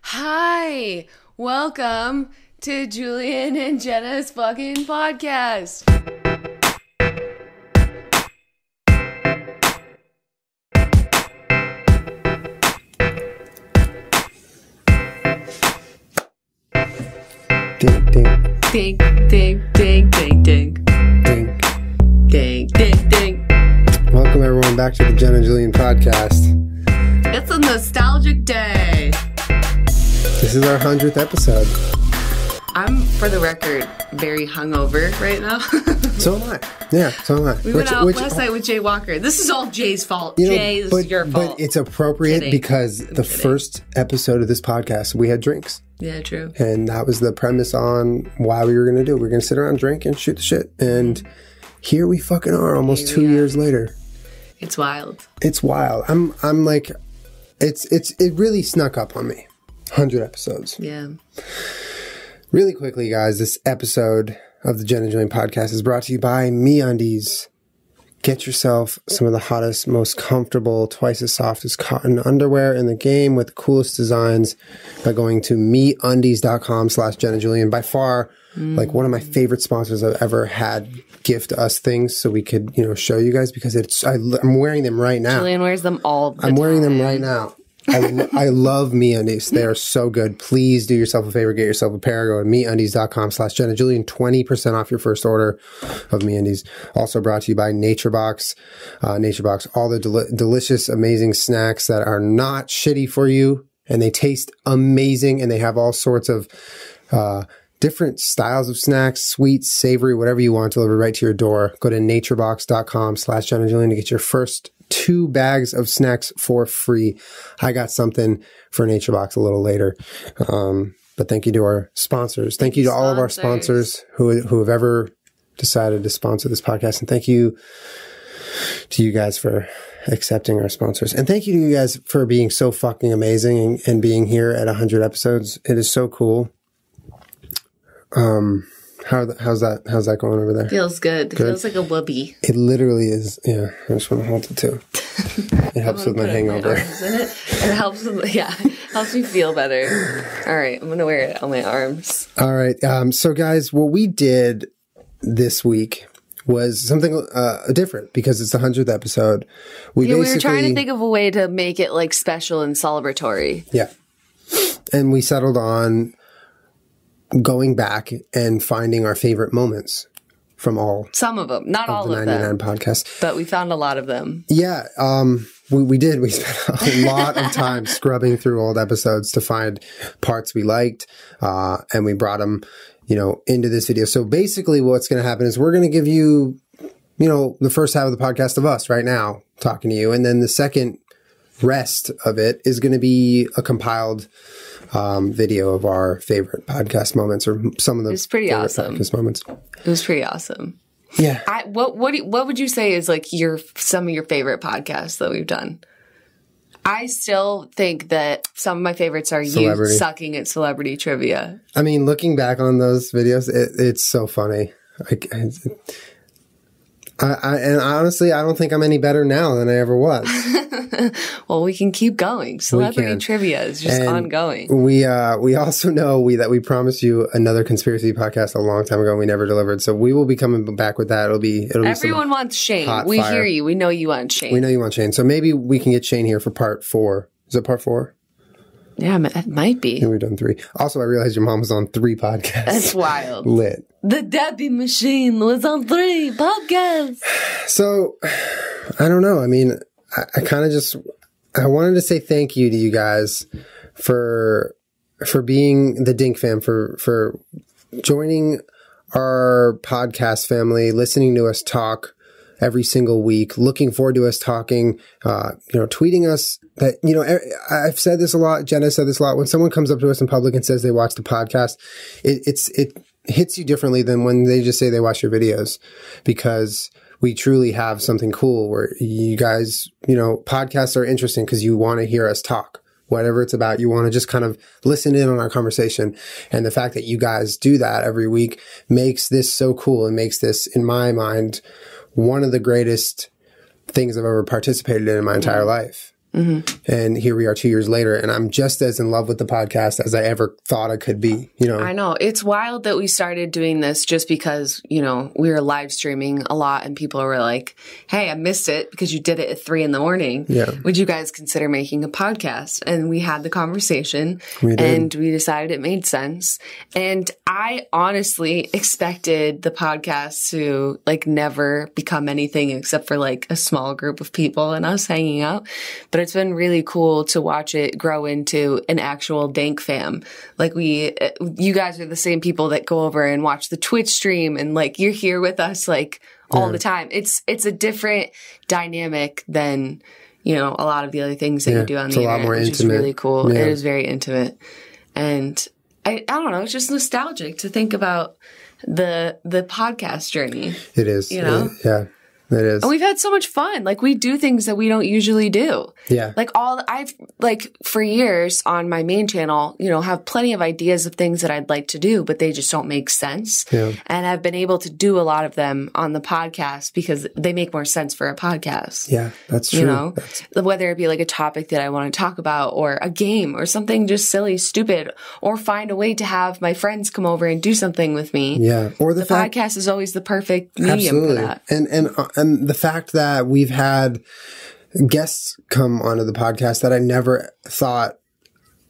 Hi, welcome to Julien and Jenna's fucking podcast. Ding, ding. Ding, ding, ding, ding, ding. Ding. Ding, ding, ding. Welcome everyone back to the Jenna Julien Podcast. It's a nostalgic day. This is our 100th episode. I'm, for the record, very hungover right now. So am I. Yeah, so am I. We went out last night with Jay Walker. This is all Jay's fault. Jay, this is your fault. But it's appropriate Kidding. because I'm the kidding. first episode of this podcast, we had drinks. Yeah, true. And that was the premise on why we were going to do it. We were going to sit around, drink, and shoot the shit. And here we fucking are almost 2 years later. It's wild. It's wild. I'm like, it really snuck up on me. 100 episodes. Yeah. Really quickly, guys, this episode of the Jenna Julien Podcast is brought to you by MeUndies. Get yourself some of the hottest, most comfortable, twice as soft as cotton underwear in the game with the coolest designs by going to MeUndies.com/Jenna Julien. By far, like one of my favorite sponsors I've ever had gift us things so we could, show you guys because I'm wearing them right now. Julien wears them all the time. I'm wearing them right now. I love MeUndies. They are so good. Please do yourself a favor. Get yourself a pair. Go to MeUndies.com/Jenna Julien. 20% off your first order of MeUndies. Also brought to you by NatureBox. NatureBox, all the delicious, amazing snacks that are not shitty for you. And they taste amazing. And they have all sorts of different styles of snacks, sweet, savory, whatever you want delivered right to your door. Go to naturebox.com/Jenna Julien to get your first 2 bags of snacks for free. I got something for NatureBox a little later. But thank you to our sponsors. Thank you to all of our sponsors who have ever decided to sponsor this podcast. And thank you to you guys for accepting our sponsors. And thank you to you guys for being so fucking amazing and being here at 100 episodes. It is so cool. How's that going over there? Feels good. It feels like a whoopee. It literally is. Yeah, I just want to hold it too. It helps with my hangover. It helps me feel better. All right, I'm gonna wear it on my arms. All right. So guys, what we did this week was something different because it's the 100th episode. We were trying to think of a way to make it like special and celebratory. Yeah, and we settled on going back and finding our favorite moments from some of them, not all of them, 99 podcasts, but we found a lot of them. Yeah, we did. We spent a lot of time scrubbing through old episodes to find parts we liked, and we brought them, into this video. So basically, what's going to happen is we're going to give you, the first half of the podcast of us right now talking to you, and then the second rest of it is going to be a compiled video of our favorite podcast moments or some of the favorite podcast moments. It was pretty awesome. Yeah. What would you say is like some of your favorite podcasts that we've done? I still think that some of my favorites are you sucking at celebrity trivia. I mean, looking back on those videos, it's so funny. And honestly, I don't think I'm any better now than I ever was. Well, we can keep going. Celebrity trivia is just ongoing. We also know that we promised you another conspiracy podcast a long time ago and we never delivered. So we will be coming back with that. Everyone wants Shane. We hear you. We know you want Shane. We know you want Shane. So maybe we can get Shane here for part 4. Is it part 4? Yeah, it might be. Yeah, we've done 3. Also, I realized your mom was on 3 podcasts. That's wild. Lit. The Debbie Machine was on 3 podcasts. So, I don't know. I mean, I kind of I wanted to say thank you to you guys for being the Dink fam, for joining our podcast family, listening to us talk every single week, looking forward to us talking, tweeting us that, I've said this a lot. Jenna said this a lot. When someone comes up to us in public and says they watch the podcast, it hits you differently than when they just say they watch your videos, because we truly have something cool where you guys, podcasts are interesting because you want to hear us talk. Whatever it's about, you want to just kind of listen in on our conversation. And the fact that you guys do that every week makes this so cool and makes this, in my mind, one of the greatest things I've ever participated in my entire life. And here we are 2 years later, and I'm just as in love with the podcast as I ever thought I could be, you know? I know. It's wild that we started doing this just because, you know, we were live streaming a lot and people were like, hey, I missed it because you did it at 3 a.m. Yeah. Would you guys consider making a podcast? And we had the conversation and we decided it made sense. And I honestly expected the podcast to like never become anything except for like a small group of people and us hanging out. But it's been really cool to watch it grow into an actual dank fam. Like you guys are the same people that go over and watch the Twitch stream and like you're here with us like all the time. It's a different dynamic than, you know, a lot of the other things that you do on the internet, which is really cool. It is very intimate. And I don't know, it's just nostalgic to think about the podcast journey. It is. You know? Yeah. It is. And we've had so much fun. Like, we do things that we don't usually do. Yeah. Like, for years on my main channel, you know, have plenty of ideas of things that I'd like to do, but they just don't make sense. Yeah. And I've been able to do a lot of them on the podcast because they make more sense for a podcast. Yeah, that's true. You know, whether it be like a topic that I want to talk about or a game or something just silly, stupid, or find a way to have my friends come over and do something with me. Yeah. Or the podcast is always the perfect medium for that. And the fact that we've had guests come onto the podcast that I never thought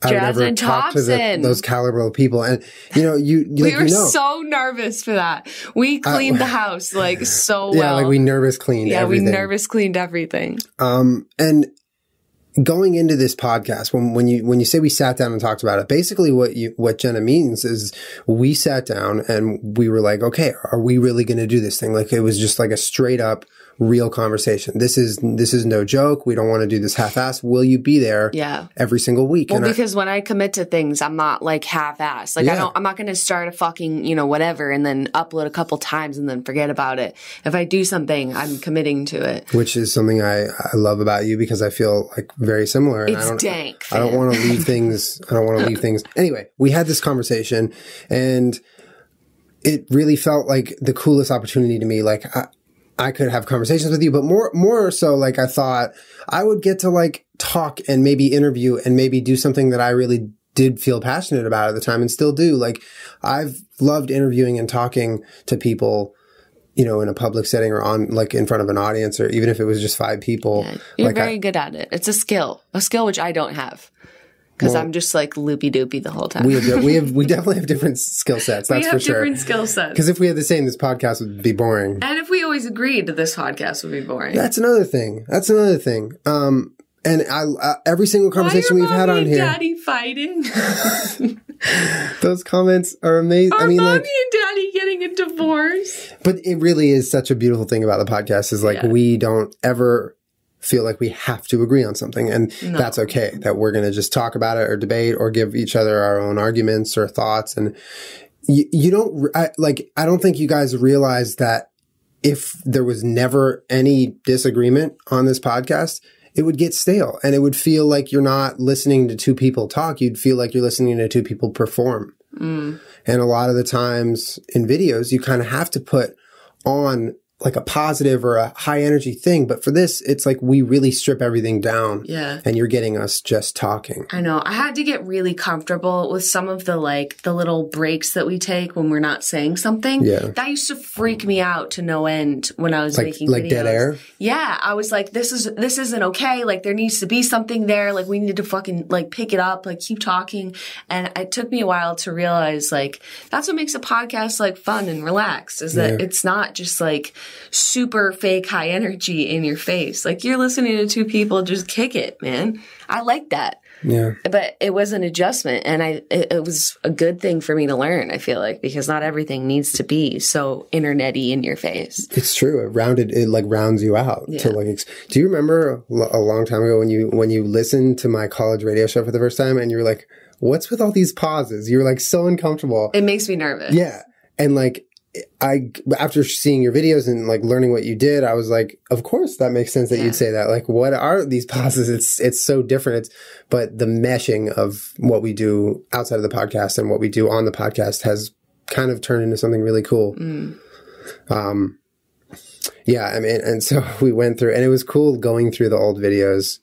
I would ever talk to those caliber of people. And, you know, we were so nervous for that. We cleaned the house like so well. Yeah, like we nervous cleaned everything. Yeah, we nervous cleaned everything. And going into this podcast, when you say we sat down and talked about it, basically what Jenna means is we sat down and we were like, okay, are we really going to do this thing? Like, it was just like a straight up real conversation. This is no joke. We don't want to do this half-assed. Will you be there every single week? Well, because when I commit to things, I'm not like half-assed. Like I'm not going to start a fucking, you know, whatever and then upload a couple times and then forget about it. If I do something, I'm committing to it. Which is something I love about you because I feel like very similar. And it's dank. I don't want to leave things. I don't want to leave things. Anyway, we had this conversation and it really felt like the coolest opportunity to me. Like, I could have conversations with you, but more so, like, I thought I would get to like talk and maybe interview and maybe do something that I really did feel passionate about at the time and still do. Like, I've loved interviewing and talking to people, you know, in a public setting or on like in front of an audience, or even if it was just 5 people. Yeah, you're very good at it. It's a skill which I don't have. Because I'm just like loopy doopy the whole time. We definitely have different skill sets. That's for sure. We have different skill sets. Because if we had the same, this podcast would be boring. And if we always agreed that this podcast would be boring, that's another thing. And every single conversation we've had on here. Daddy fighting. Those comments are amazing. Are mommy and daddy getting a divorce? But it really is such a beautiful thing about the podcast is like we don't ever feel like we have to agree on something, and that's okay. That we're going to just talk about it or debate or give each other our own arguments or thoughts. And you don't I don't think you guys realize that if there was never any disagreement on this podcast, it would get stale and it would feel like you're not listening to 2 people talk. You'd feel like you're listening to 2 people perform. And a lot of the times in videos, you kind of have to put on like a positive or a high energy thing. But for this, it's like we really strip everything down. Yeah. And you're getting us just talking. I know. I had to get really comfortable with some of the little breaks that we take when we're not saying something. Yeah. That used to freak me out to no end when I was making videos. Like dead air? Yeah. I was like, this isn't okay. Like, there needs to be something there. Like, we need to fucking pick it up, keep talking. And it took me a while to realize that's what makes a podcast fun and relaxed, is that it's not just super fake high energy in your face. You're listening to 2 people just kick it, man. I like that. Yeah. But it was an adjustment, and it was a good thing for me to learn, I feel like, because not everything needs to be so internet-y in your face. It's true. It rounds you out. Yeah. Do you remember a long time ago when you listened to my college radio show for the first time and you were like, what's with all these pauses? You were so uncomfortable. It makes me nervous. Yeah. And after seeing your videos and learning what you did, I was like, of course that makes sense that you'd say that. What are these pauses? It's so different. But the meshing of what we do outside of the podcast and what we do on the podcast has kind of turned into something really cool. Yeah, I mean, and so we went through, and it was cool going through the old videos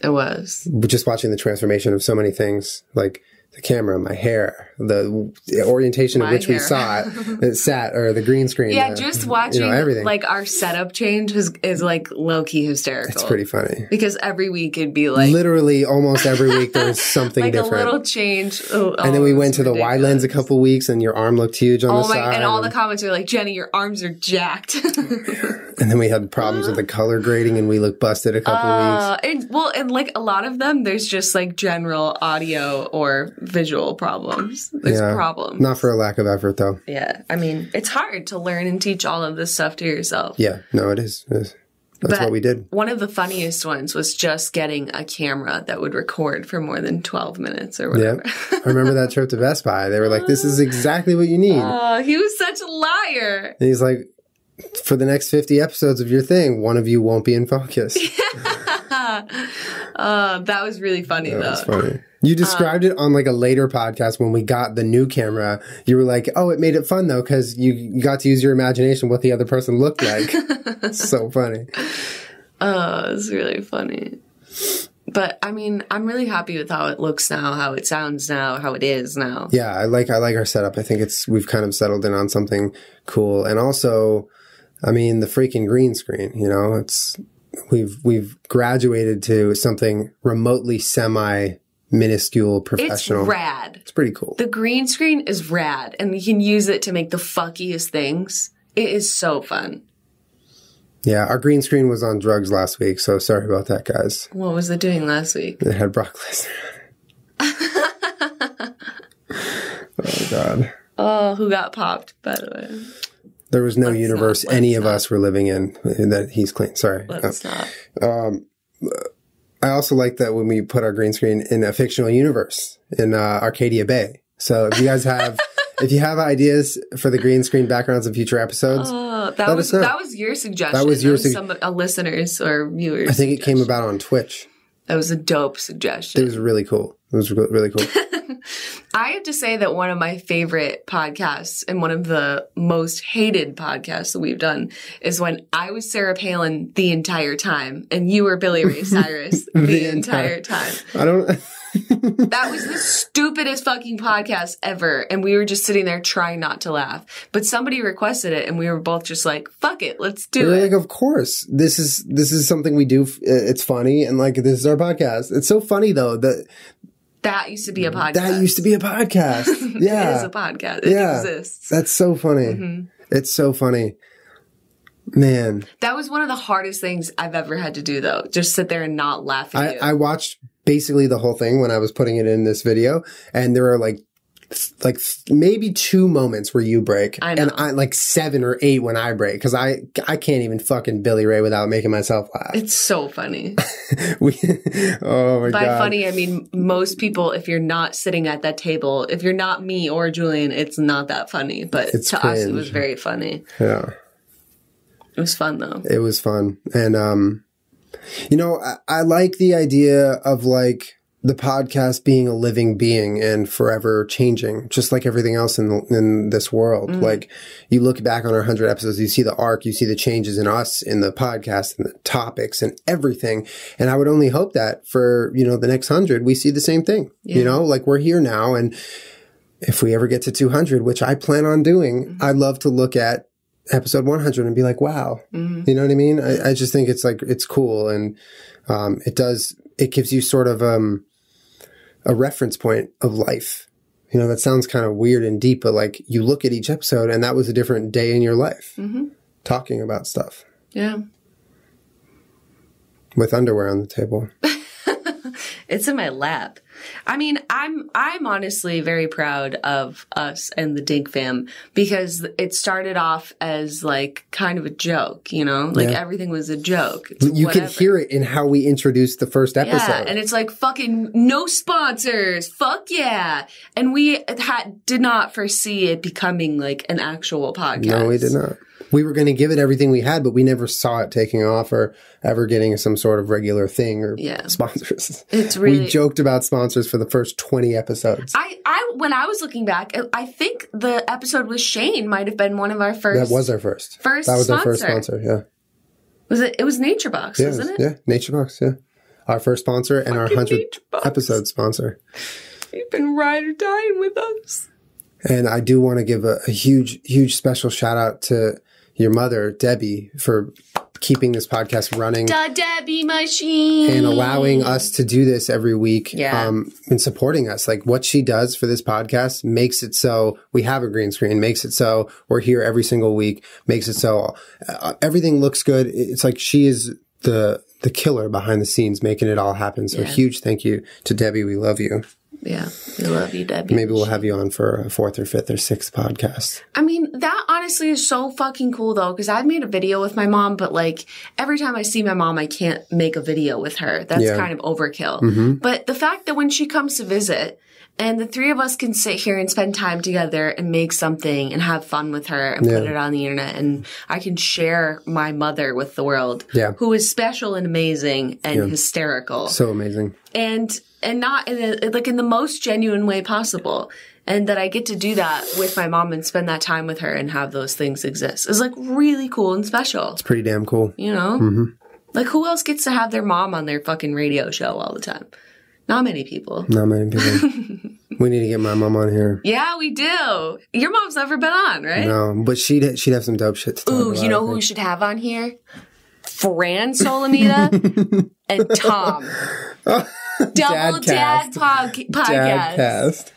It was. Just watching the transformation of so many things, like the camera, my hair, the orientation in which we saw it sat, or the green screen. Yeah, just watching everything. Like our setup change is like low-key hysterical. It's pretty funny. Because every week it'd be like... Literally almost every week there's something like different. Like a little change. And then we went to the wide lens a couple weeks and your arm looked huge on the side. And all the comments are like, Jenny, your arms are jacked. And then we had problems with the color grading and we looked busted a couple weeks. And like a lot of them, there's just like general audio or visual problems. There's problems. Not for a lack of effort, though. Yeah. I mean, it's hard to learn and teach all of this stuff to yourself. Yeah. No, it is. That's what we did. One of the funniest ones was just getting a camera that would record for more than 12 minutes or whatever. Yeah. I remember that trip to Best Buy. They were like, this is exactly what you need. Oh, he was such a liar. And he's like, for the next 50 episodes of your thing, one of you won't be in focus. That was really funny, though. That was funny. You described it on like a later podcast when we got the new camera. You were like, oh, it made it fun, though, because you got to use your imagination what the other person looked like. It's so funny. Oh, it's really funny. But, I mean, I'm really happy with how it looks now, how it sounds now, how it is now. Yeah, I like our setup. I think we've kind of settled in on something cool. And also, I mean, the freaking green screen, we've graduated to something remotely minuscule professional. It's rad. It's pretty cool. The green screen is rad, and you can use it to make the fuckiest things. It is so fun. Yeah, our green screen was on drugs last week, so sorry about that, guys. What was it doing last week? It had Brock Lesnar. Oh, God. Oh, who got popped, by the way? There was no universe any of us were living in that he's clean. Sorry. Let's not. I also like that when we put our green screen in a fictional universe in Arcadia Bay. So if you guys have... If you have ideas for the green screen backgrounds in future episodes, that was your suggestion. That was your suggestion. Some listeners or viewers. I think it came about on Twitch. That was a dope suggestion. It was really cool. It was really cool. I have to say that one of my favorite podcasts and one of the most hated podcasts that we've done is when I was Sarah Palin the entire time and you were Billy Ray Cyrus the entire time. I don't... That was the stupidest fucking podcast ever. And we were just sitting there trying not to laugh. But somebody requested it and we were both just like, fuck it, let's do it. Like, of course. This is something we do. It's funny. And like, this is our podcast. It's so funny though that used to be a podcast. That used to be a podcast. Yeah. It is a podcast. It exists. That's so funny. Mm-hmm. It's so funny. Man. That was one of the hardest things I've ever had to do though. Just sit there and not laugh at you. I watched basically the whole thing when I was putting it in this video. And there are like maybe 2 moments where you break. I know. And I like 7 or 8 when I break. Cause I can't even fucking Billy Ray without making myself laugh. It's so funny. Oh my God. By funny, I mean, most people, if you're not sitting at that table, if you're not me or Julian, it's not that funny. But it's to cringe. us, it was very funny. Yeah. It was fun though. It was fun. And, I like the idea of like the podcast being a living being and forever changing, just like everything else in this world. Mm-hmm. Like you look back on our 100 episodes, you see the arc, you see the changes in us, in the podcast and the topics and everything. And I would only hope that for, the next 100, we see the same thing, like we're here now. And if we ever get to 200, which I plan on doing, mm-hmm. I'd love to look at episode 100 and be like, wow, mm-hmm. You know what I mean? I just think it's like, it's cool. And, it gives you sort of, a reference point of life. That sounds kind of weird and deep, but like you look at each episode and that was a different day in your life, mm-hmm. talking about stuff. Yeah. With underwear on the table. It's in my lap. I mean, I'm honestly very proud of us and the Dig Fam because it started off as like kind of a joke, everything was a joke. You can hear it in how we introduced the first episode. Yeah, and it's like fucking no sponsors. Fuck yeah. And we did not foresee it becoming like an actual podcast. No, we did not. We were going to give it everything we had, but we never saw it taking off or ever getting some sort of regular thing or sponsors. It's really... We joked about sponsors for the first 20 episodes. When I was looking back, I think the episode with Shane might have been one of our first. That was our first. That was our first sponsor, yeah. Was it? It was NatureBox, wasn't it? Yeah, NatureBox, yeah. our first sponsor and our 100th episode sponsor. You've been ride or dying with us. And I do want to give a huge, huge special shout out to your mother, Debbie, for keeping this podcast running. The Debbie machine. And allowing us to do this every week. Yeah. And supporting us. Like what she does for this podcast makes it so we have a green screen, makes it so we're here every single week, makes it so everything looks good. It's like she is the killer behind the scenes making it all happen. So huge thank you to Debbie. We love you. Yeah, we love you, Debbie. Maybe we'll have you on for a 4th or 5th or 6th podcast. I mean, that honestly is so fucking cool, though, because I've made a video with my mom, but, like, every time I see my mom, I can't make a video with her. That's kind of overkill. Mm-hmm. But the fact that when she comes to visit and the three of us can sit here and spend time together and make something and have fun with her and put it on the internet, and I can share my mother with the world, who is special and amazing and hysterical. So amazing. And not in the most genuine way possible. And that I get to do that with my mom and spend that time with her and have those things exist is like really cool and special. It's pretty damn cool. You know? Mm-hmm. Like who else gets to have their mom on their fucking radio show all the time? Not many people. Not many people. We need to get my mom on here. Yeah, we do. Your mom's never been on, right? No, but she'd have some dope shit to talk about. Ooh, you know who we should have on here? Fran Solomita and Tom. Double Dad Podcast. Dadcast.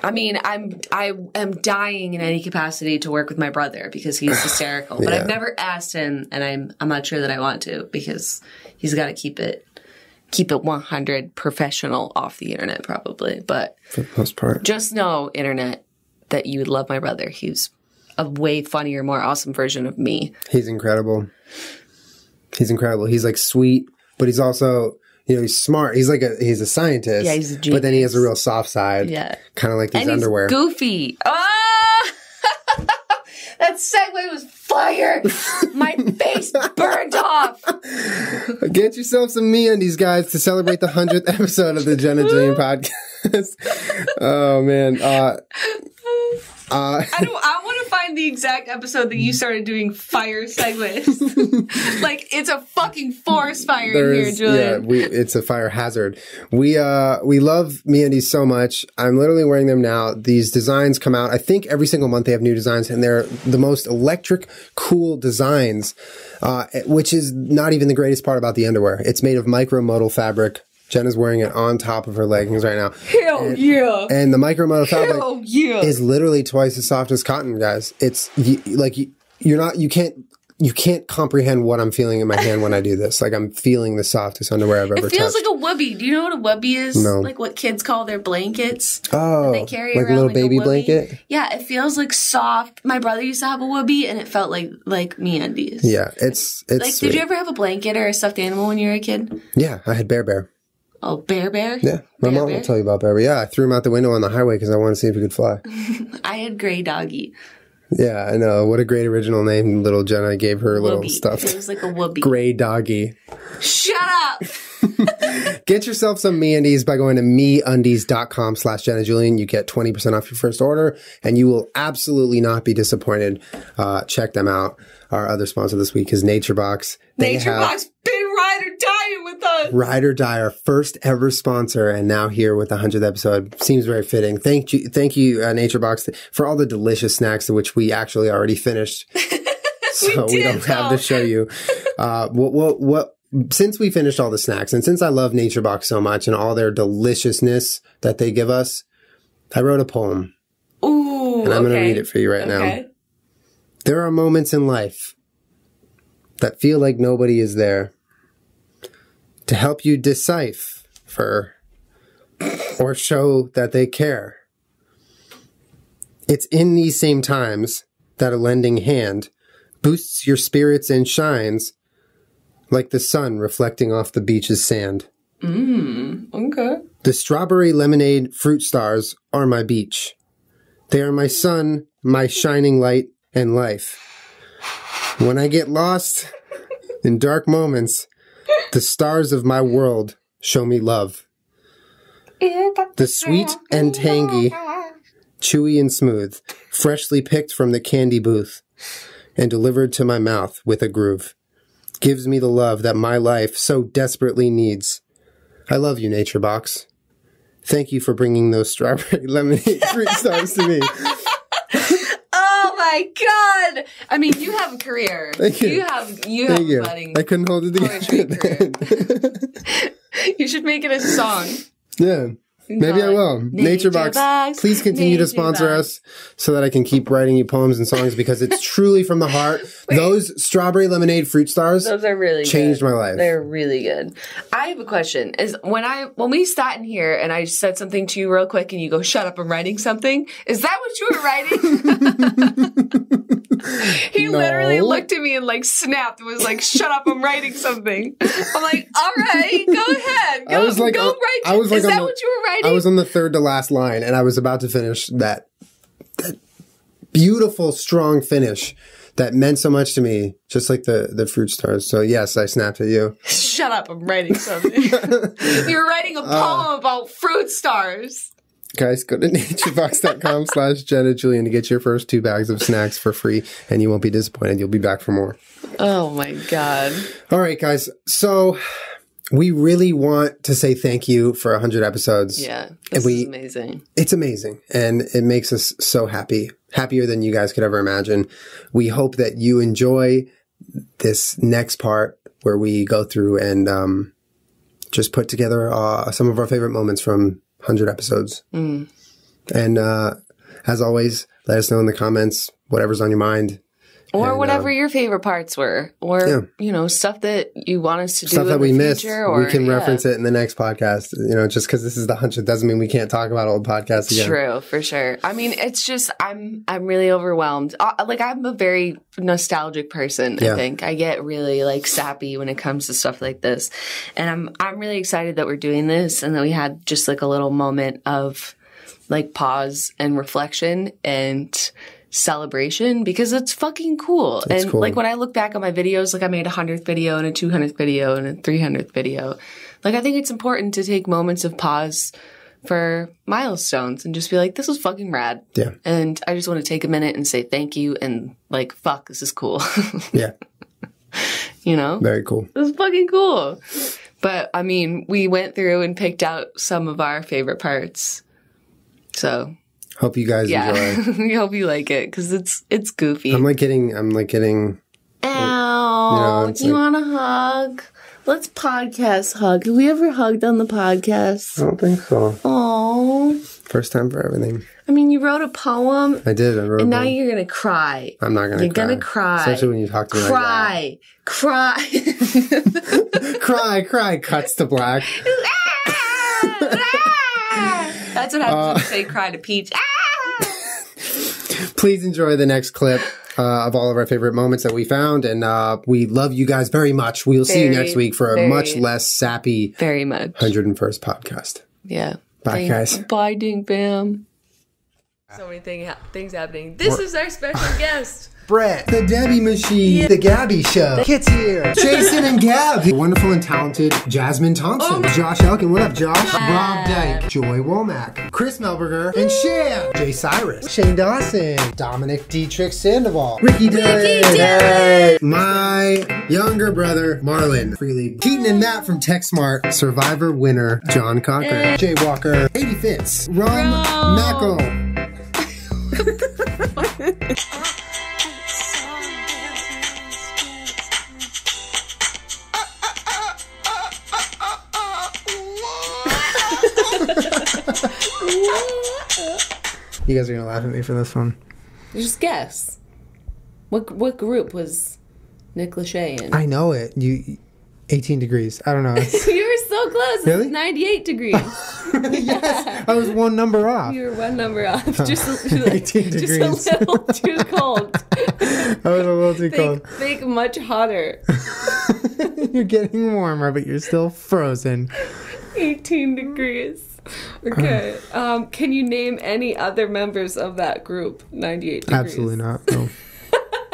I mean, I am dying in any capacity to work with my brother because he's hysterical. But I've never asked him, and I'm not sure that I want to because he's got to keep it 100 professional off the internet probably. But for the most part, just know, internet, that you would love my brother. He's a way funnier, more awesome version of me. He's incredible. He's like sweet, but he's also, you know, he's smart. He's a scientist. Yeah, he's a genius. But then he has a real soft side. Yeah. Kind of like these and underwear. He's goofy. Ah! That segue was fire. My face burned off. Get yourself some MeUndies, guys, to celebrate the 100th episode of the Jenna Julien Podcast. Oh, man. I want to find the exact episode that you started doing fire segues. Like it's a fucking forest fire in here, Julian. Yeah, it's a fire hazard. We love MeUndies so much. I'm literally wearing them now. These designs come out. I think every single month they have new designs, and they're the most electric, cool designs, which is not even the greatest part about the underwear. It's made of micromodal fabric. Jenna's wearing it on top of her leggings right now. Hell yeah. And the micromodal fabric is literally twice as soft as cotton, guys. It's you can't comprehend what I'm feeling in my hand when I do this. Like I'm feeling the softest underwear I've ever touched. It feels like a whoopee. Do you know what a whoopee is? No. Like what kids call their blankets. Oh, they carry like around a little like baby a blanket? Yeah, it feels like soft. My brother used to have a whoopee and it felt like MeUndies. Yeah, it's like, sweet. Did you ever have a blanket or a stuffed animal when you were a kid? Yeah, I had Bear. Oh, Bear? Yeah, my mom will tell you about Bear. Yeah, I threw him out the window on the highway because I wanted to see if he could fly. I had Gray Doggy. Yeah, I know. What a great original name little Jenna gave her little stuff. It was like a whoopee. Gray Doggy. Shut up! Get yourself some MeUndies by going to MeUndies.com/Jenna Julien. You get 20% off your first order, and you will absolutely not be disappointed. Check them out. Our other sponsor this week is NatureBox. NatureBox been ride or dying with us. Ride or die, our first ever sponsor, and now here with the 100th episode. Seems very fitting. Thank you, NatureBox, for all the delicious snacks, which we actually already finished. So we don't have to show you. Since we finished all the snacks, and since I love NatureBox so much and all their deliciousness that they give us, I wrote a poem. Ooh, and I'm going to read it for you right now. There are moments in life that feel like nobody is there to help you decipher or show that they care. It's in these same times that a lending hand boosts your spirits and shines like the sun reflecting off the beach's sand. Okay. The strawberry lemonade fruit stars are my beach. They are my sun, my shining light and life. When I get lost in dark moments, the stars of my world show me love. The sweet and tangy, chewy and smooth, freshly picked from the candy booth and delivered to my mouth with a groove, gives me the love that my life so desperately needs. I love you, NatureBox. Thank you for bringing those strawberry lemonade fruit stars to me. Oh my God! I mean, you have a career. Thank you. You have a budding. I couldn't hold it together. You should make it a song. Yeah. Maybe I will. NatureBox, please continue to sponsor us so that I can keep writing you poems and songs because it's truly from the heart. Those strawberry lemonade fruit stars, those are really changed my life. They're really good. I have a question. Is when we sat in here and I said something to you real quick and you go, "Shut up, I'm writing something." Is that what you were writing? He literally looked at me and like snapped and was like, "Shut up, I'm writing something." I'm like, "All right, go ahead. Go write." Is that what you were writing? I was on the third to last line, and I was about to finish that beautiful, strong finish that meant so much to me, just like the fruit stars. So yes, I snapped at you. Shut up! I'm writing something. You're writing a poem about fruit stars. Guys, go to naturebox.com/Jenna Julien to get your first 2 bags of snacks for free, and you won't be disappointed. You'll be back for more. Oh my God! All right, guys. So we really want to say thank you for 100 episodes. Yeah, this is amazing. It's amazing, and it makes us so happy, happier than you guys could ever imagine. We hope that you enjoy this next part where we go through and just put together some of our favorite moments from 100 episodes. And as always, let us know in the comments whatever's on your mind. Or whatever your favorite parts were. Or, stuff that you want us to do stuff that we missed. Or, we can reference it in the next podcast. Just because this is the 100th doesn't mean we can't talk about old podcasts again. True, for sure. I mean, it's just, I'm really overwhelmed. I'm a very nostalgic person, I think. I get really, sappy when it comes to stuff like this. And I'm really excited that we're doing this and that we had just, a little moment of, pause and reflection and celebration because it's fucking cool. It's cool. When I look back on my videos, I made a 100th video and a 200th video and a 300th video. I think it's important to take moments of pause for milestones and just be like, this was fucking rad. Yeah. And I just want to take a minute and say thank you and fuck, this is cool. Yeah. Very cool. This is fucking cool. But I mean, we went through and picked out some of our favorite parts. So hope you guys enjoy. We hope you like it because it's goofy. I'm getting. Ow! Do you want a hug? Let's podcast hug. Have we ever hugged on the podcast? I don't think so. Oh. First time for everything. I mean, you wrote a poem. I did. I wrote. And now you're gonna cry. I'm not gonna. You're gonna cry. Especially when you talk to me like that. Cry. Cry. Cuts to black. That's what happens when you say cry to Peach. Please enjoy the next clip of all of our favorite moments that we found. And we love you guys very much. We'll see you next week for a much less sappy 101st podcast. Yeah. Bye, guys. Bye, Ding Bam. So many things happening. This is our special guest. Brett, the Debbie Machine, the Gabby Show, Kit's here, Jason and Gab, the wonderful and talented Jasmine Thompson, Josh Elkin, what up Josh, Rob Dyke, Joy Womack, Chris Melberger, and Shan, Jay Cyrus, Shane Dawson, Dominic Dietrich Sandoval, Ricky Day, my younger brother Marlon Freely, Keaton and Matt from TechSmart, Survivor winner John Cochran, Jay Walker, 80 Fitz, Rum Mackel. You guys are gonna laugh at me for this one. Just guess. What group was Nick Lachey in? I know it. 18 degrees. I don't know. You were so close. Really? It's 98 degrees. Yes. I was one number off. You were one number off. Just 18 degrees. Just a little too cold. I was a little too cold. Think much hotter. You're getting warmer, but you're still frozen. 18 degrees. Okay. Can you name any other members of that group? 98 degrees. Absolutely not. No.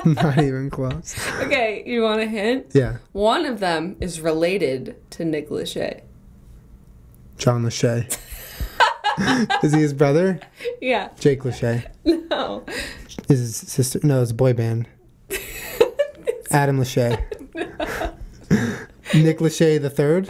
Not even close. Okay, you want a hint? Yeah. One of them is related to Nick Lachey. John Lachey. Is he his brother? Yeah. Jake Lachey. No. Is his sister? No, it's a boy band. Adam Lachey. No. Nick Lachey the third?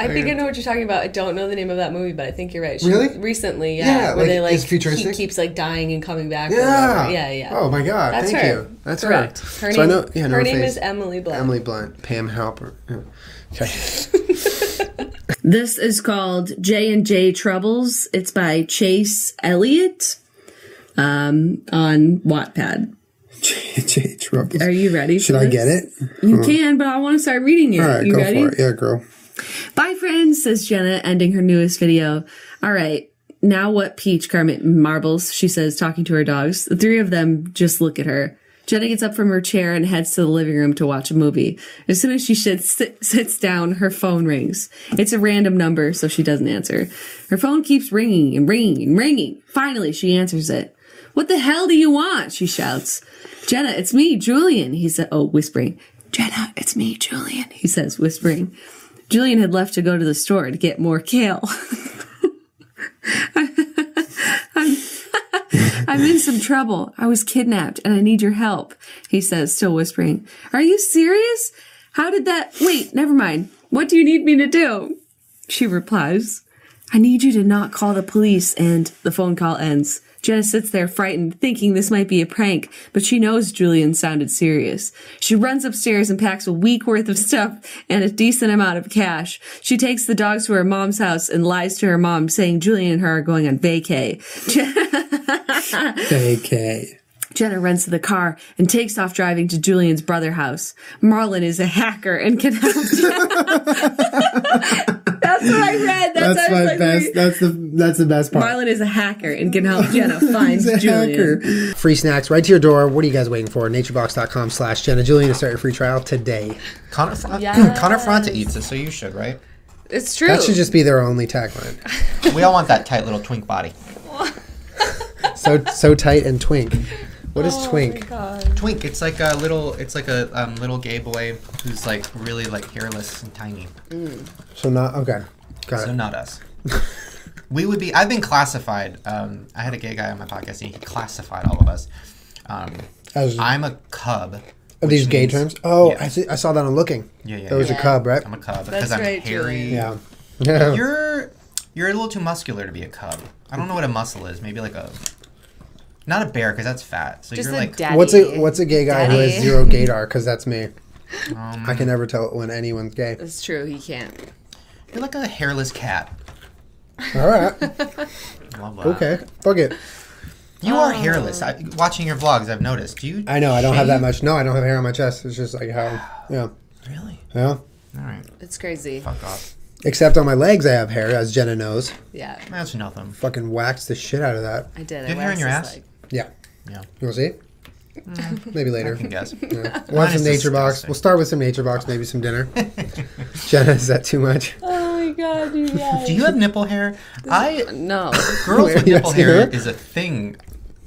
I think I know what you're talking about. I don't know the name of that movie, but I think you're right. Really? Recently, Yeah, where they it's futuristic? he keeps dying and coming back. Yeah. Yeah. Oh my God! That's Thank her. you. That's correct. her. Her name, her name is Emily Blunt. Emily Blunt. Pam Halper. Yeah. Okay. This is called J&J Troubles. It's by Chase Elliott on Wattpad. J Troubles. Are you ready? Should I get it? You can, but I want to start reading it. All right, you go ready? for it. Yeah, girl. Bye, friends, says Jenna, ending her newest video. All right. Now what peach, Kermit Marbles, she says, talking to her dogs. The three of them just look at her. Jenna gets up from her chair and heads to the living room to watch a movie. As soon as she sits down, her phone rings. It's a random number, so she doesn't answer. Her phone keeps ringing and ringing and ringing. Finally, she answers it. What the hell do you want? She shouts. Jenna, it's me, Julien, he said, whispering. Jenna, it's me, Julien, he says, whispering. Julien had left to go to the store to get more kale. I'm in some trouble. I was kidnapped and I need your help, he says, still whispering. Are you serious? How did that... Wait, never mind. What do you need me to do? She replies, I need you to not call the police, and the phone call ends. Jenna sits there frightened, thinking this might be a prank, but she knows Julien sounded serious. She runs upstairs and packs a week worth of stuff and a decent amount of cash. She takes the dogs to her mom's house and lies to her mom, saying Julien and her are going on vacay. Vacay. Jenna runs to the car and takes off driving to Julien's brother's house. Marlon is a hacker and can help Jenna. That's what I read. That's my best. That's the best part. Marlon is a hacker and can help Jenna find Julien. Free snacks right to your door. What are you guys waiting for? naturebox.com/Jenna Julien to start your free trial today. Connor Fronta eats it, so you should, right? It's true. That should just be their only tagline. We all want that tight little twink body. So tight and twink. What is twink? Twink. It's like a little gay boy who's really hairless and tiny. So not okay. Got it. So not us. We would be. I've been classified. I had a gay guy on my podcast, and he classified all of us. I'm a cub. Are these gay terms? Oh, yeah. I saw that on Looking. Yeah. There was a cub, right? I'm a cub That's because I'm right, hairy. Yeah. You're a little too muscular to be a cub. I don't know what a muscle is. Maybe not a bear, because that's fat. So just you're daddy. What's a gay guy who has zero gaydar? Because that's me. I can never tell when anyone's gay. It's true. He can't. You're like a hairless cat. All right. Love that. Okay. Fuck it. You are hairless. Watching your vlogs, I've noticed. Do you? I know. I don't have that much. No, I don't have hair on my chest. It's just how. Yeah. Really? Yeah. All right. It's crazy. Fuck off. Except on my legs, I have hair, as Jenna knows. Yeah. That's nothing. Fucking waxed the shit out of that. I did. You have hair on your ass? Yeah. Yeah. You want to see? Maybe later. I can guess. Yeah. Want some is NatureBox? disgusting. We'll start with some NatureBox, maybe some dinner. Jenna, is that too much? Oh my god, you guys. Do you have nipple hair? No. Girls with Yes, nipple you hair do? is a thing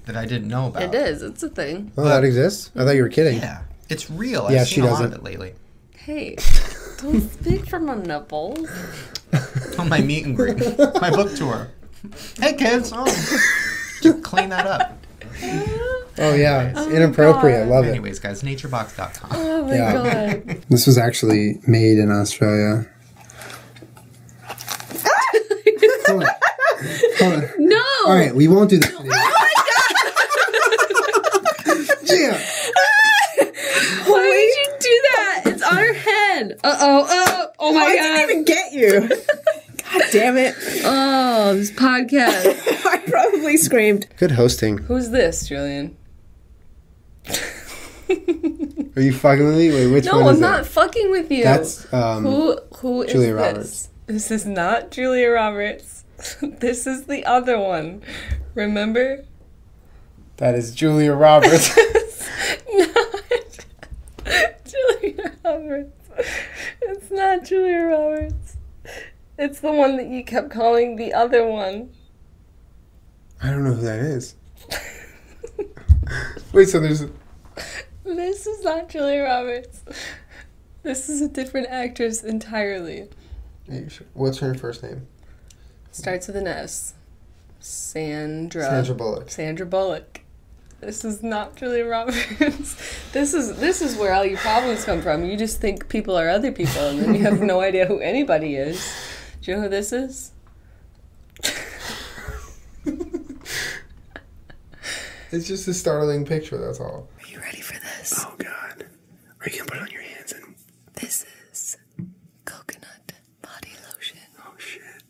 that I didn't know about. It is. It's a thing. Oh, that exists? I thought you were kidding. Yeah. It's real. Yeah, I've she seen a lot doesn't. of it lately. Hey, don't speak from my nipples. On my meet and greet. My book tour. Hey, kids. Oh. Just clean that up. Oh, yeah. It's inappropriate. I love it. Anyways, guys, naturebox.com. Oh my Yeah. god. This was actually made in Australia. Hold on. Hold on. No. All right, we won't do that. Yeah. Why did you do that? It's on her head. Oh my I god. didn't even get you. God damn it. Oh, this podcast. I probably screamed. Good hosting. Who's this, Julien? Are you fucking with me? Wait, which one No, is I'm that? not fucking with you. That's Who is Julia this? Roberts. This is not Julia Roberts. This is the other one. Remember? that is Julia Roberts. Not Julia Roberts. It's not Julia Roberts. It's the one that you kept calling the other one. I don't know who that is. Wait, so there's This is not Julia Roberts. This is a different actress entirely. Are you sure? What's her first name? Starts with an S. Sandra Sandra Bullock. Sandra Bullock. This is not Julia Roberts. This is where all your problems come from. You just think people are other people, and then you have no idea who anybody is. Do you know who this is? It's just a startling picture, that's all. Are you ready for this? Oh, God. Are you going to put it on your hands? And... This is coconut body lotion. Oh, shit.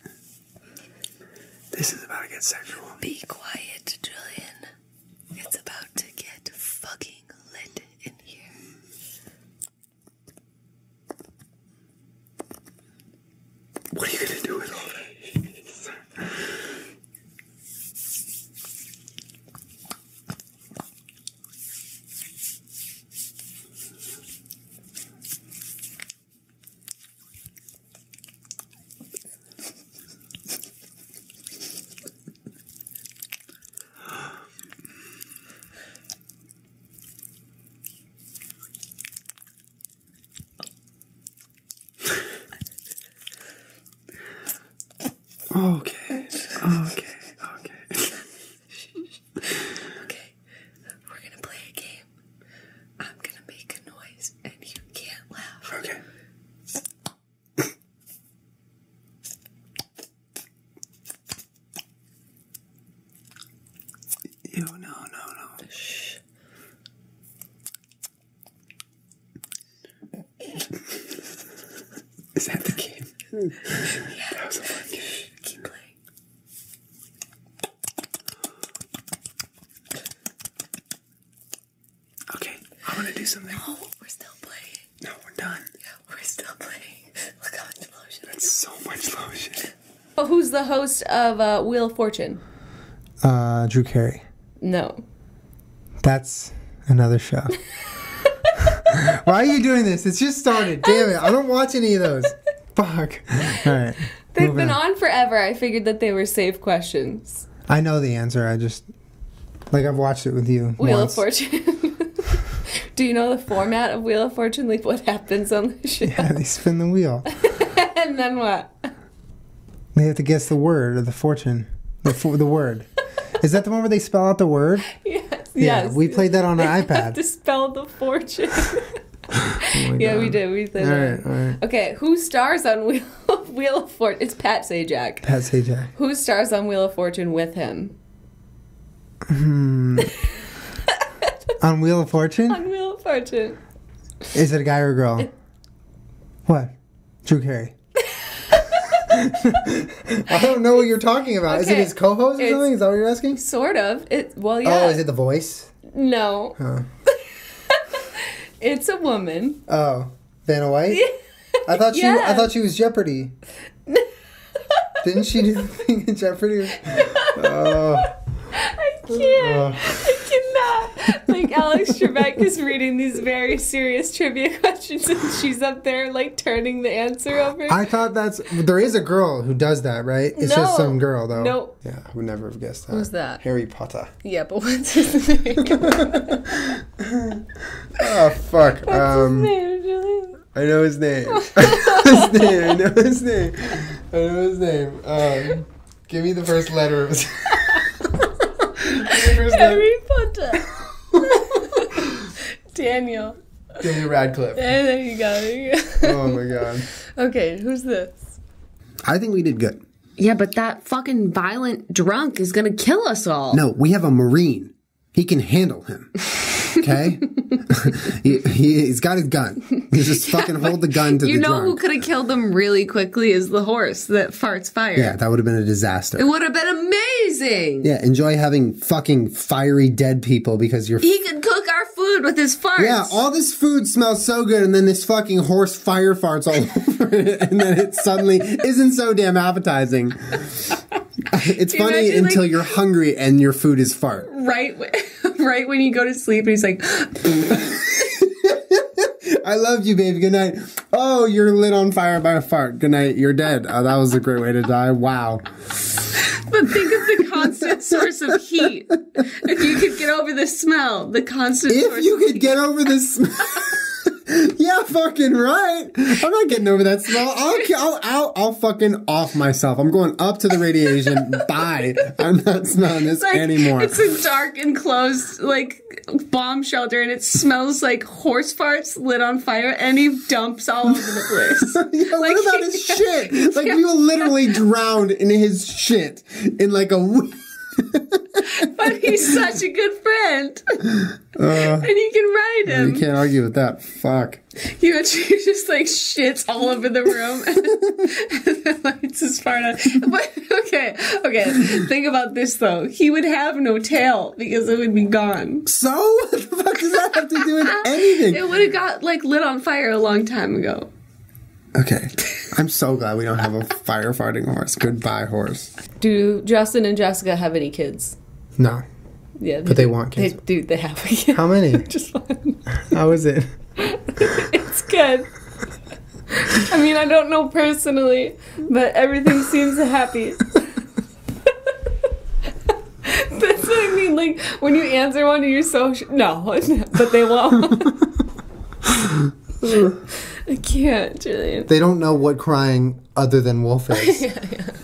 This is about to get sexual. Be quiet, Julian. It's about to get fucking lit in here. What are you going to do with all that? Okay. Okay, we're gonna play a game. I'm gonna make a noise, and you can't laugh. Okay. Ew, no. Shh. Is that the game? Yeah. That was a fun game. Keep playing. Okay, I'm gonna do something. Oh, we're still playing. No, we're done. Yeah, we're still playing. Look how much lotion. That's so much lotion. Oh, who's the host of Wheel of Fortune? Drew Carey. No. That's another show. Why are you doing this? It's just started. Damn it. I don't watch any of those. Fuck. All right. They've been on forever. I figured that they were safe questions. I know the answer. I just, like, I've watched it with you. Wheel once. of Fortune. Do you know the format of Wheel of Fortune? Like what happens on the show? Yeah, they spin the wheel. And then what? They have to guess the word or the fortune. The word. Is that the one where they spell out the word? Yes. Yeah, we played that on an Have iPad. to spell the fortune. Oh Yeah, God. we did. We did. All right. Okay, who stars on Wheel of Fortune? It's Pat Sajak. Pat Sajak. Who stars on Wheel of Fortune with him? On Wheel of Fortune? On Wheel of Fortune. Is it a guy or a girl? What? Drew Carey. I don't know what you're talking about. Is it Okay, his co-host or it's- something? Is that what you're asking? Sort of. Well, yeah. Oh, is it The Voice? No. Oh. It's a woman. Oh, Vanna White? I thought she was Jeopardy. Didn't she do the thing in Jeopardy? Oh. I can't. I cannot. Like, Alex Trebek is reading these very serious trivia questions, and she's up there, like, turning the answer over. I thought there is a girl who does that, right? It's just some girl, though. Nope. Yeah, I would never have guessed that. Who's that? Harry Potter. Yeah, but what's his name? Oh, fuck. What's his name, Julian? I know his name. I know his name. Give me the first letter of his Harry Potter. Daniel. Daniel Radcliffe. There you go. Oh, my God. Okay, who's this? I think we did good. Yeah, but that fucking violent drunk is gonna kill us all. No, we have a Marine. He can handle him. Okay? He's got his gun. You just fucking hold the gun to the drunk. You know who could have killed him really quickly is the horse that farts fire. Yeah, that would have been a disaster. It would have been amazing. Yeah, enjoy having fucking fiery dead people because you're... He could cook our food with his farts. Yeah, all this food smells so good, and then this fucking horse fire farts all over it, and then it suddenly isn't so damn appetizing. It's funny imagine, until you're hungry and your food is fart. Right when you go to sleep, and he's like... I love you, baby. Good night. Oh, you're lit on fire by a fart. Good night. You're dead. Oh, that was a great way to die. Wow. But think of the constant source of heat. If you could get over the smell, the constant source If you could get over this... Yeah, not fucking right. I'm not getting over that smell. I'll fucking off myself. I'm going up to the radiation. Bye. I'm not smelling this anymore. It's a dark, enclosed, like, bomb shelter, and it smells like horse farts lit on fire, and he dumps all over the place. Yeah, what about his shit? Like, we were literally drowned in his shit in like a week. But he's such a good friend. And you can ride him. You can't argue with that. Fuck. He just like shits all over the room and then lights his fart on. But okay. Think about this though. He would have no tail because it would be gone. So? What the fuck does that have to do with anything? It would have got like lit on fire a long time ago. Okay. I'm so glad we don't have a firefighting horse. Goodbye, horse. Do Justin and Jessica have any kids? No. Yeah. But they want kids. They have a kid. How many? Just one. How is it? It's good. I mean, I don't know personally, but everything seems happy. That's what I mean. Like, when you answer one, you're so... No, but they won't. I can't, Julian. They don't know what crying other than wolf is. Yeah.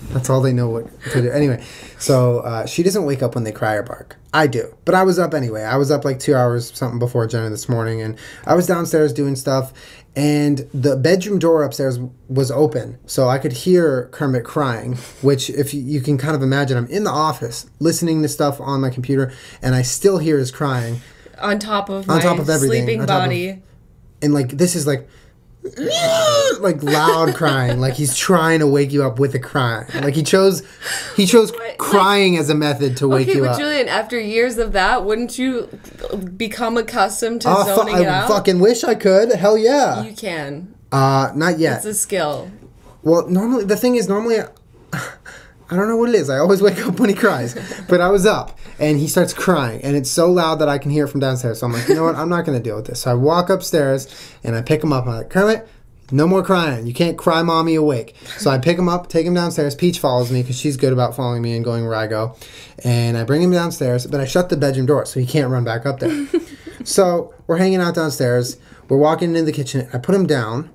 That's all they know what to do. Anyway, so she doesn't wake up when they cry or bark. I do. But I was up anyway. I was up like 2 hours something before Jenna this morning, and I was downstairs doing stuff, and the bedroom door upstairs was open, so I could hear Kermit crying, which if you can kind of imagine, I'm in the office listening to stuff on my computer, and I still hear his crying. On top of everything. Sleeping body. And like, this is like loud crying, like he's trying to wake you up with a cry. Like he chose crying as a method to wake you up. Okay, but Julian, after years of that, wouldn't you become accustomed to zoning it out? I fucking wish I could. Hell yeah. You can. Not yet. It's a skill. Well, the thing is, I don't know what it is. I always wake up when he cries. But I was up, and he starts crying, and it's so loud that I can hear it from downstairs. So I'm like, you know what? I'm not going to deal with this. So I walk upstairs, and I pick him up. I'm like, Kermit, no more crying. You can't cry mommy awake. So I pick him up, take him downstairs. Peach follows me because she's good about following me and going where I go. And I bring him downstairs, but I shut the bedroom door so he can't run back up there. So we're hanging out downstairs. We're walking into the kitchen. I put him down,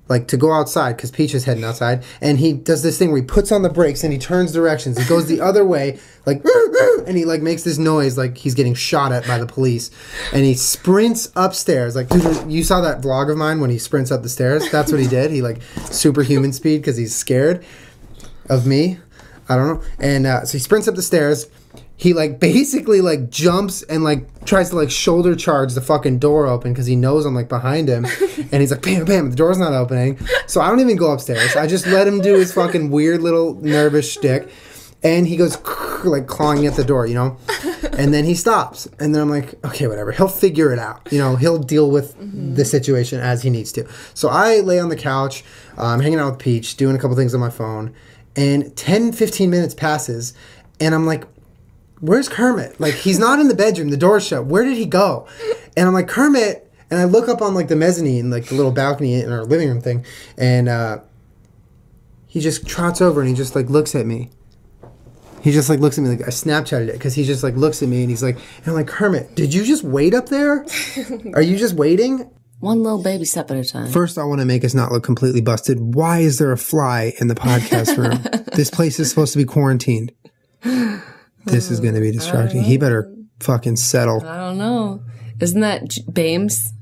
like to go outside because Peach is heading outside, and he does this thing where he puts on the brakes and he turns directions. He goes the other way, like, and he like makes this noise like he's getting shot at by the police, and he sprints upstairs. Like, dude, you saw that vlog of mine when he sprints up the stairs? That's what he did. He like superhuman speed because he's scared of me. I don't know. And so he sprints up the stairs. He like basically like jumps and like tries to like shoulder charge the fucking door open because he knows I'm like behind him, and he's like bam bam, the door's not opening. So I don't even go upstairs. I just let him do his fucking weird little nervous shtick, and he goes like clawing at the door, you know, and then he stops, and then I'm like, okay, whatever, he'll figure it out, you know, he'll deal with the situation as he needs to. So I lay on the couch, hanging out with Peach, doing a couple things on my phone, and 10-15 minutes passes, and I'm like, where's Kermit? Like, he's not in the bedroom. The door's shut. Where did he go? And I'm like, Kermit. And I look up on, like, the mezzanine, like, the little balcony in our living room thing. And he just trots over and he just, like, looks at me. He just, like, looks at me. Like, I Snapchatted it because he just, like, looks at me and he's like, and I'm like, Kermit, did you just wait up there? Are you just waiting? One little baby step at a time. First, I want to make us not look completely busted. Why is there a fly in the podcast room? This place is supposed to be quarantined. This is going to be distracting. He better fucking settle. I don't know. Isn't that Bames?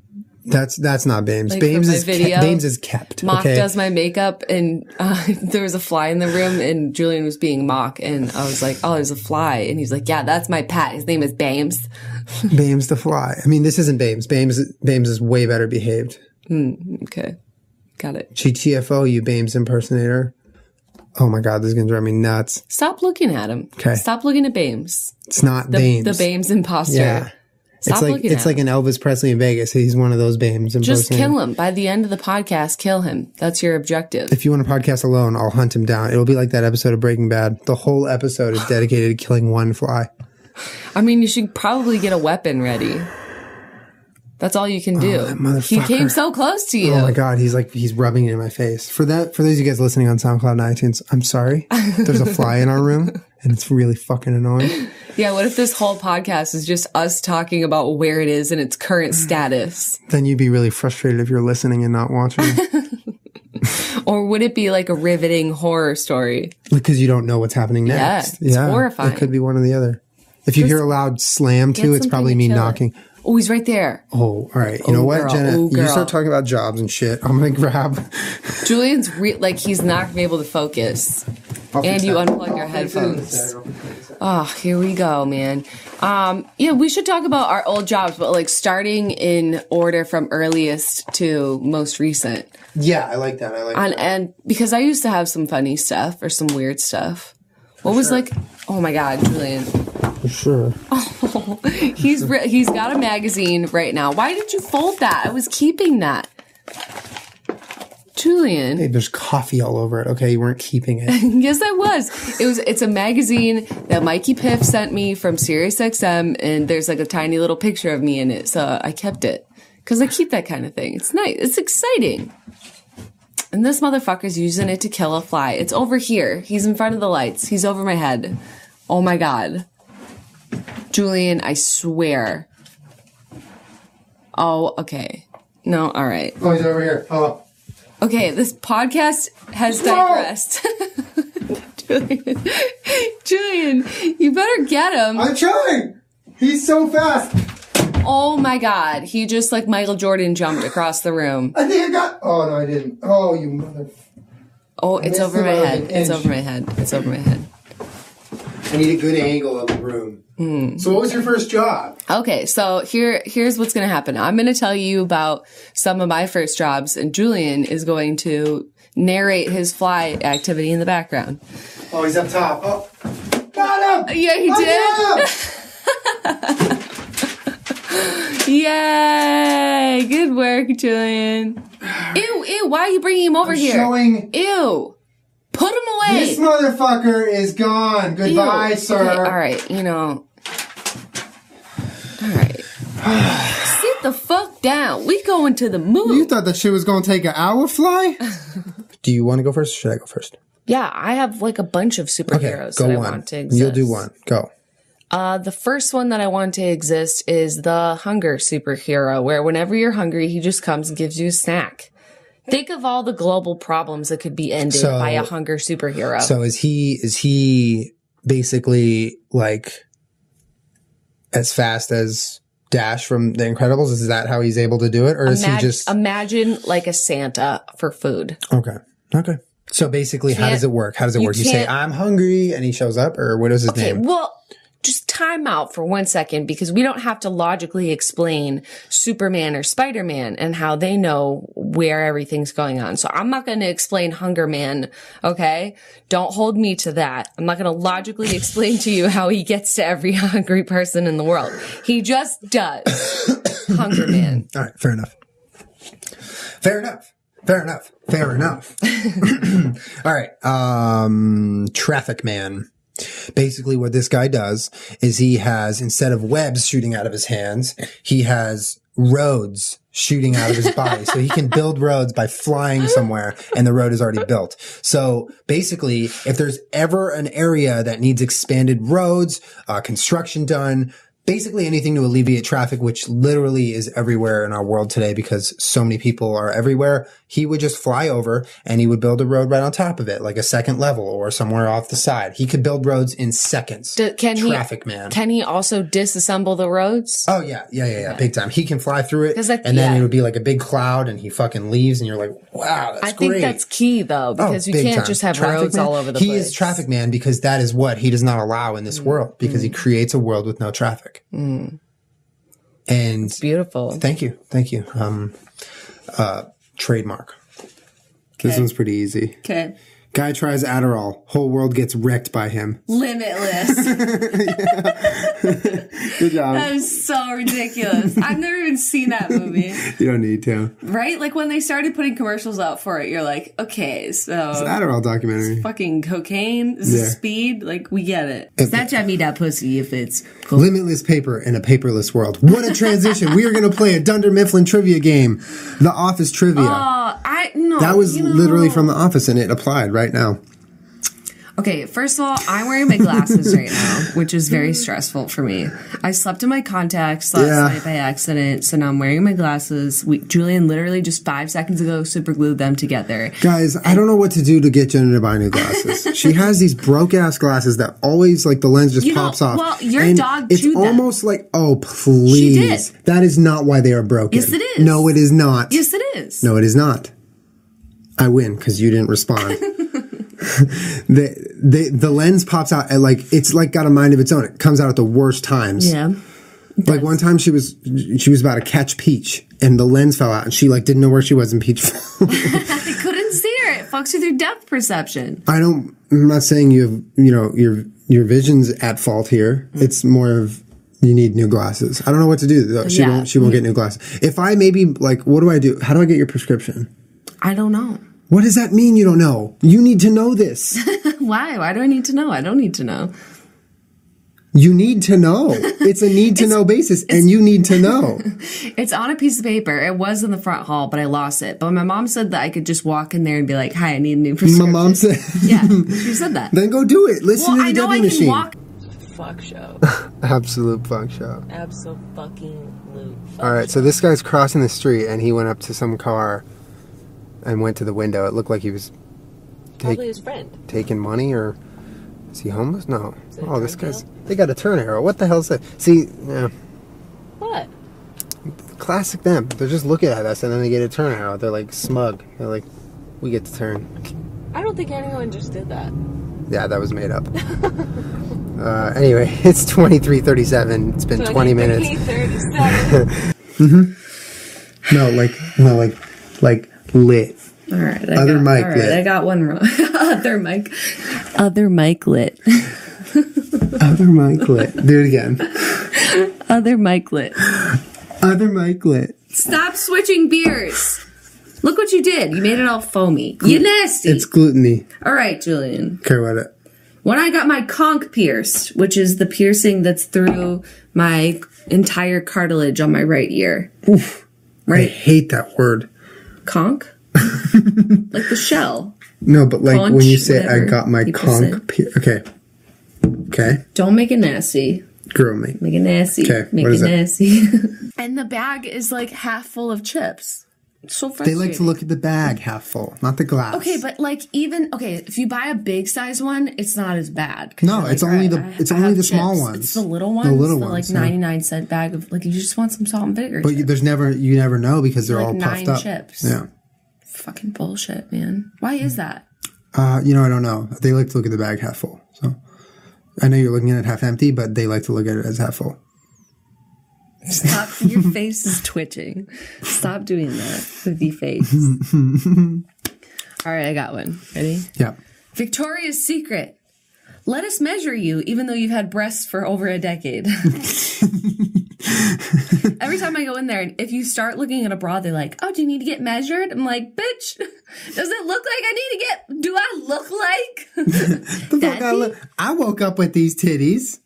That's not Bames. Like Bames is kept. Mock does my makeup, and there was a fly in the room, and Julian was being Mock, and I was like, oh, there's a fly. And he's like, yeah, that's my pet. His name is Bames. Bames the fly. I mean, this isn't Bames. Bames is way better behaved. Okay. Got it. GTFO, you Bames impersonator. Oh my God, this is going to drive me nuts. Stop looking at him. Okay. Stop looking at Bames. It's not Bames. The Bames imposter. Yeah. Stop looking at him. It's like an Elvis Presley in Vegas. He's one of those Bames impersonator. Just kill him. By the end of the podcast, kill him. That's your objective. If you want to podcast alone, I'll hunt him down. It'll be like that episode of Breaking Bad. The whole episode is dedicated to killing one fly. I mean, you should probably get a weapon ready. That's all you can do. That motherfucker. He came so close to you. Oh my God, he's rubbing it in my face. For those of you guys listening on SoundCloud and iTunes, I'm sorry. There's a fly in our room, and it's really fucking annoying. Yeah, what if this whole podcast is just us talking about where it is and its current status? Then you'd be really frustrated if you're listening and not watching. Or would it be like a riveting horror story? Because you don't know what's happening next. Yeah, it's horrifying. It could be one or the other. If you hear a loud slam too, it's probably me knocking. Oh, he's right there. Oh, all right. You know what, girl. Jenna? Ooh, You start talking about jobs and shit. I'm going to grab. Julian's he's not going to be able to focus. And you unplug your headphones. Oh, here we go, man. Yeah, we should talk about our old jobs, but like starting in order from earliest to most recent. Yeah, I like that. And because I used to have some funny stuff or some weird stuff. What was like, oh my God, Julian. For sure. Oh, he's got a magazine right now. Why did you fold that? I was keeping that. Julian. Hey, there's coffee all over it. Okay, you weren't keeping it. Yes, I was. It's a magazine that Mikey Piff sent me from SiriusXM, and there's like a tiny little picture of me in it. So I kept it because I keep that kind of thing. It's nice. It's exciting. And this motherfucker's using it to kill a fly. It's over here. He's in front of the lights. He's over my head. Oh my God. Julian, I swear. Oh, okay. No, all right. Oh, he's over here. Oh. Okay, this podcast has digressed. Julian, you better get him. I'm trying. He's so fast. Oh my God. He just like Michael Jordan jumped across the room. I think I got. Oh, no, I didn't. Oh, you mother. Oh, it's over my head. It's over my head. It's over my head. I need a good angle of the room. So what was your first job? Okay, so here's what's going to happen. I'm going to tell you about some of my first jobs, and Julian is going to narrate his fly activity in the background. Oh, he's up top. Oh, got him! Yeah, he did. Yay! Good work, Julian. Ew, why are you bringing him over here? Ew. Put him away. This motherfucker is gone. Goodbye, Ew. sir. Okay, all right, All right. Sit the fuck down. We going to the moon. You thought that shit was going to take an hour fly? Do you want to go first or should I go first? Yeah, I have like a bunch of superheroes that I want to exist. You'll do one. Go. The first one that I want to exist is the hunger superhero, where whenever you're hungry, he just comes and gives you a snack. Think of all the global problems that could be ended by a hunger superhero. So is he basically like as fast as Dash from The Incredibles? Is that how he's able to do it? Or is he just... Imagine like a Santa for food. Okay. So basically, how does it work? You say, I'm hungry, and he shows up? Or what is his name? Okay, well... Just time out for 1 second because we don't have to logically explain Superman or Spider-Man and how they know where everything's going on. So I'm not going to explain Hunger Man, okay? Don't hold me to that. I'm not going to logically explain to you how he gets to every hungry person in the world. He just does. Hunger Man. All right, fair enough. All right, Traffic Man. Basically what this guy does is he has, instead of webs shooting out of his hands, he has roads shooting out of his body. So he can build roads by flying somewhere and the road is already built. So basically, if there's ever an area that needs expanded roads, construction done, basically anything to alleviate traffic, which literally is everywhere in our world today because so many people are everywhere, he would just fly over and he would build a road right on top of it, like a second level or somewhere off the side. He could build roads in seconds. Traffic Man. Can he also disassemble the roads? Oh, yeah. Big time. He can fly through it and then it would be like a big cloud and he fucking leaves and you're like, wow, that's great. I think that's key though, because we can't just have roads all over the place. He is Traffic Man because that is what he does not allow in this world because he creates a world with no traffic. And it's beautiful. Thank you. Trademark. This one's pretty easy. Okay. Guy tries Adderall. Whole world gets wrecked by him. Limitless. Good job. That is so ridiculous. I've never even seen that movie. You don't need to. Right? Like when they started putting commercials out for it, you're like, okay, so... It's an Adderall documentary. Fucking cocaine? Is it speed? Like, we get it. Snapchat me that pussy if it's... Cool. Limitless paper in a paperless world. What a transition. We are going to play a Dunder Mifflin trivia game. The Office trivia. No. That was literally from The Office and it applied right now. Okay, first of all, I'm wearing my glasses right now, which is very stressful for me. I slept in my contacts last night by accident, so now I'm wearing my glasses. Julian literally just 5 seconds ago super glued them together. Guys, I don't know what to do to get Jenna to buy new glasses. She has these broke-ass glasses that always, like, the lens just pops off. Well, your dog chewed It's almost like, oh, please. She did. That is not why they are broken. Yes, it is. No, it is not. Yes, it is. No, it is not. I win because you didn't respond. The lens pops out at like it's like got a mind of its own. It comes out at the worst times. Yeah. Like one time she was about to catch Peach and the lens fell out and she like didn't know where she was and Peach fell. I couldn't see her. It fucks with your depth perception. I'm not saying your vision's at fault here. It's more of you need new glasses. I don't know what to do though. She won't get new glasses. If I maybe like what do I do? How do I get your prescription? I don't know. What does that mean you don't know? You need to know this. Why? Why do I need to know? I don't need to know. You need to know. It's a need to know basis, and you need to know. It's on a piece of paper. It was in the front hall, but I lost it. But my mom said that I could just walk in there and be like, "Hi, I need a new prescription." My mom said, "Yeah, she said that." Then go do it. Listen to the Debbie machine. Fuck show. Absolute fuck show. Absolute. All right, so this guy's crossing the street, and he went up to some car and went to the window. It looked like he was probably his friend taking money, or is he homeless? No. Oh, this guy's. They got a turn arrow. What the hell's that? See, yeah. What? Classic them. They're just looking at us, and then they get a turn arrow. They're like smug. They're like, we get to turn. I don't think anyone just did that. Yeah, that was made up. Anyway, it's 23:37. It's been 20 minutes. 23:37. like lit. All right. Other mic lit. I got one wrong. Other mic lit. Other mic lit. Do it again. Other mic lit. Other mic lit. Stop switching beers. Look what you did. You made it all foamy. You nasty. It's gluteny. All right, Julian. Okay, what? When I got my conch pierced, which is the piercing that's through my entire cartilage on my right ear. Oof. Right? I hate that word. Conch? Like the shell. No, but like Conch, when you say I whatever got my conch pierced. Okay. Okay. Don't make it nasty. Grill me. Make it nasty. Okay. Make what it is nasty. And the bag is like half full of chips. It's so frustrating. They like to look at the bag half full, not the glass. Okay, but like if you buy a big size one, it's not as bad. No, like, it's only the small ones. It's the little ones. The little ones. Like 99-cent bag of like you just want some salt and vinegar. But you never know because they're all puffed 9 up. chips. Yeah. Fucking bullshit, man. Why is that? I don't know. They like to look at the bag half full. So I know you're looking at it half empty, but they like to look at it as half full. Stop. Your face is twitching. Stop doing that with your face. All right, I got one. Ready? Yeah. Victoria's Secret. Let us measure you, even though you've had breasts for over a decade. Every time I go in there, and if you start looking at a bra, they're like, "Oh, do you need to get measured?" I'm like, "Bitch, does it look like I need to get? Do I look like?" I woke up with these titties.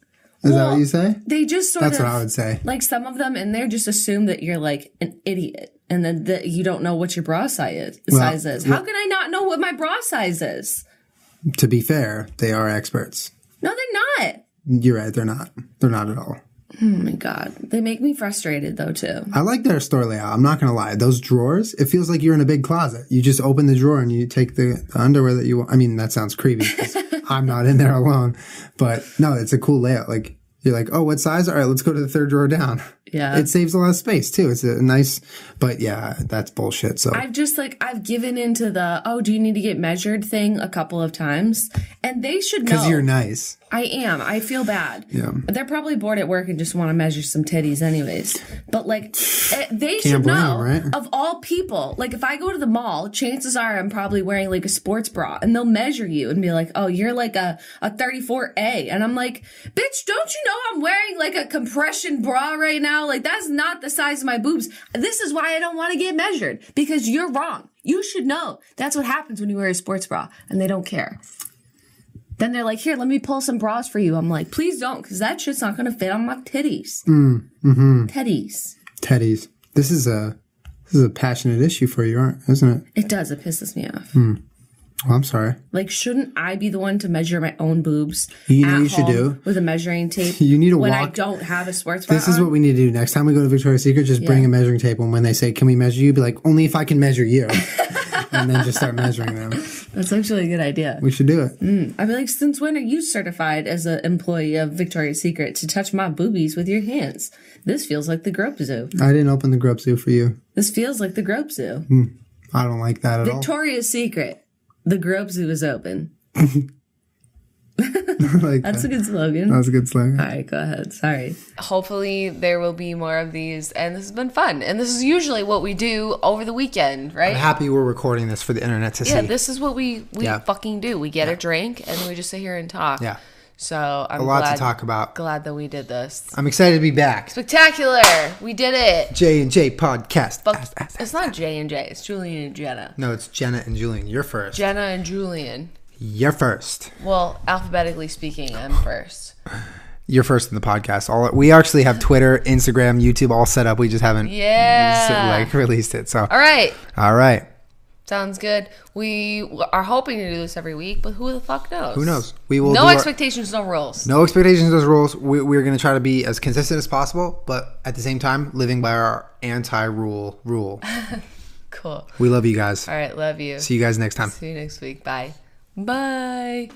Is that what you say? They just That's what I would say. Like some of them in there just assume that you're like an idiot, and then that you don't know what your bra size is. How can I not know what my bra size is? To be fair, they are experts. No, they're not. You're right. They're not. They're not at all. Oh my God. They make me frustrated though too. I like their store layout. I'm not going to lie. Those drawers, it feels like you're in a big closet. You just open the drawer and you take the underwear that you want. I mean, that sounds creepy because I'm not in there alone. But no, it's a cool layout. Like, you're like, oh, what size? All right, let's go to the third drawer down. Yeah. It saves a lot of space too. It's a nice, but yeah, that's bullshit. So I've given into the, oh, do you need to get measured thing a couple of times. And they should know. Because you're nice. I am. I feel bad. Yeah. They're probably bored at work and just want to measure some titties anyways. But like, they Can't should blame know. them, right? Of all people, like if I go to the mall, chances are I'm probably wearing like a sports bra and they'll measure you and be like, oh, you're like a 34A. And I'm like, bitch, don't you know I'm wearing like a compression bra right now? Like that's not the size of my boobs. This is why I don't want to get measured because you're wrong. You should know. That's what happens when you wear a sports bra and they don't care. Then they're like, here, let me pull some bras for you. I'm like, please don't, because that shit's not going to fit on my titties. Titties. This is a passionate issue for you, isn't it? It does. It pisses me off. Oh, I'm sorry. Like, shouldn't I be the one to measure my own boobs? You know at what you should home do? with a measuring tape. You need to when walk. I don't have a sports bra. This is what we need to do. Next time we go to Victoria's Secret, just bring a measuring tape. And when they say, can we measure you? Be like, only if I can measure you. And then just start measuring them. That's actually a good idea. We should do it. I'd be like, since when are you certified as an employee of Victoria's Secret to touch my boobies with your hands? This feels like the Grope Zoo. I didn't open the Grub Zoo for you. This feels like the Grope Zoo. I don't like that at all. Victoria's Secret. The Grope Zoo is open. Like That's a good slogan. That's a good slogan. All right, go ahead. Sorry. Hopefully there will be more of these, and this has been fun. And this is usually what we do over the weekend, right? I'm happy we're recording this for the internet to see. Yeah, this is what we fucking do. We get a drink, and then we just sit here and talk. Yeah. So I'm a lot to talk about. Glad that we did this. I'm excited to be back. Spectacular. We did it. J&J podcast. It's not J&J. It's Julian and Jenna. No, it's Jenna and Julian. You're first. Jenna and Julian. You're first. Well, alphabetically speaking, I'm first. You're first in the podcast. We actually have Twitter, Instagram, YouTube all set up. We just haven't released it. So All right. Sounds good. We are hoping to do this every week, but who the fuck knows? Who knows? We will. No expectations, no rules. No expectations, no rules. We're going to try to be as consistent as possible, but at the same time, living by our anti-rule rule. Cool. We love you guys. All right, love you. See you guys next time. See you next week. Bye. Bye.